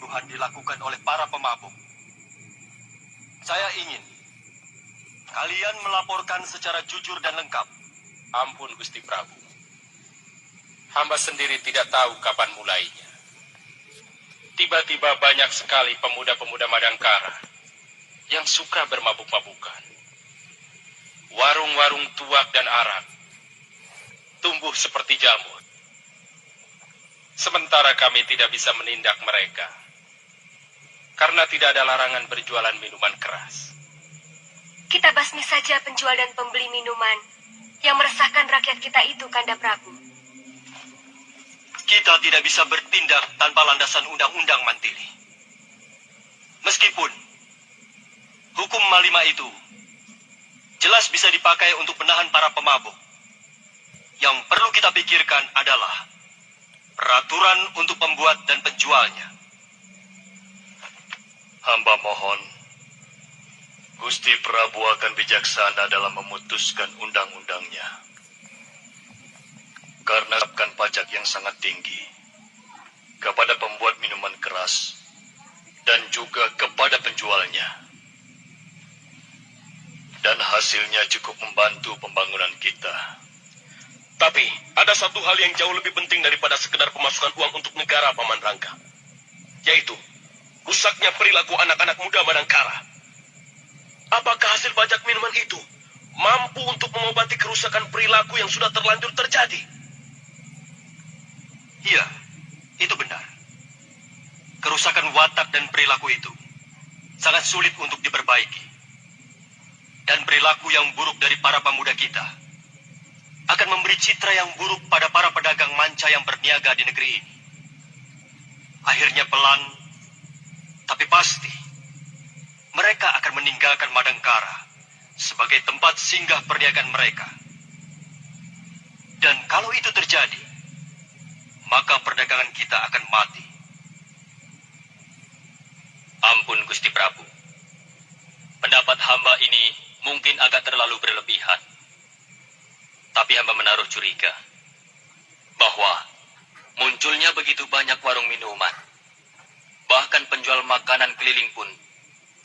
tuduhan dilakukan oleh para pemabuk. Saya ingin kalian melaporkan secara jujur dan lengkap. Ampun Gusti Prabu. Hamba sendiri tidak tahu kapan mulainya. Tiba-tiba banyak sekali pemuda-pemuda Madangkara yang suka bermabuk-mabukan. Warung-warung tuak dan arak tumbuh seperti jamur. Sementara kami tidak bisa menindak mereka karena tidak ada larangan berjualan minuman keras. Kita basmi saja penjual dan pembeli minuman yang meresahkan rakyat kita itu, Kanda Prabu. Kita tidak bisa bertindak tanpa landasan undang-undang, Mantili. Meskipun hukum Malima itu jelas bisa dipakai untuk menahan para pemabuk, yang perlu kita pikirkan adalah peraturan untuk pembuat dan penjualnya. Hamba mohon, Gusti Prabu akan bijaksana dalam memutuskan undang-undangnya. Karena menerapkan pajak yang sangat tinggi kepada pembuat minuman keras dan juga kepada penjualnya. Dan hasilnya cukup membantu pembangunan kita. Tapi ada satu hal yang jauh lebih penting daripada sekedar pemasukan uang untuk negara, Paman Rangga. Yaitu rusaknya perilaku anak-anak muda Madangkara. Apakah hasil pajak minuman itu mampu untuk mengobati kerusakan perilaku yang sudah terlanjur terjadi? Iya, itu benar. Kerusakan watak dan perilaku itu sangat sulit untuk diperbaiki. Dan perilaku yang buruk dari para pemuda kita akan memberi citra yang buruk pada para pedagang manca yang berniaga di negeri ini. Akhirnya pelan, tapi pasti, mereka akan meninggalkan Madangkara sebagai tempat singgah perniagaan mereka. Dan kalau itu terjadi, maka perdagangan kita akan mati. Ampun Gusti Prabu. Pendapat hamba ini mungkin agak terlalu berlebihan. Tapi hamba menaruh curiga bahwa munculnya begitu banyak warung minuman. Bahkan penjual makanan keliling pun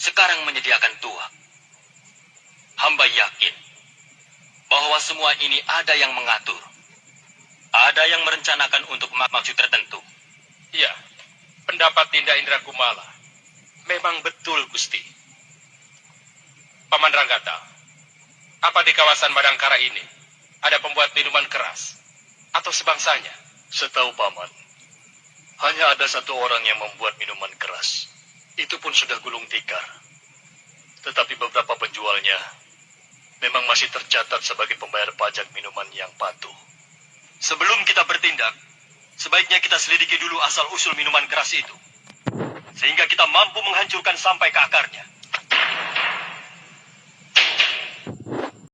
sekarang menyediakan tuak. Hamba yakin bahwa semua ini ada yang mengatur. Ada yang merencanakan untuk maksud tertentu. Ya, pendapat Dinda Indra Kumala memang betul, Gusti. Paman Ranggata, apa di kawasan Madangkara ini ada pembuat minuman keras atau sebangsanya? Setahu Paman, hanya ada satu orang yang membuat minuman keras. Itu pun sudah gulung tikar. Tetapi beberapa penjualnya memang masih tercatat sebagai pembayar pajak minuman yang patuh. Sebelum kita bertindak, sebaiknya kita selidiki dulu asal-usul minuman keras itu. Sehingga kita mampu menghancurkan sampai ke akarnya.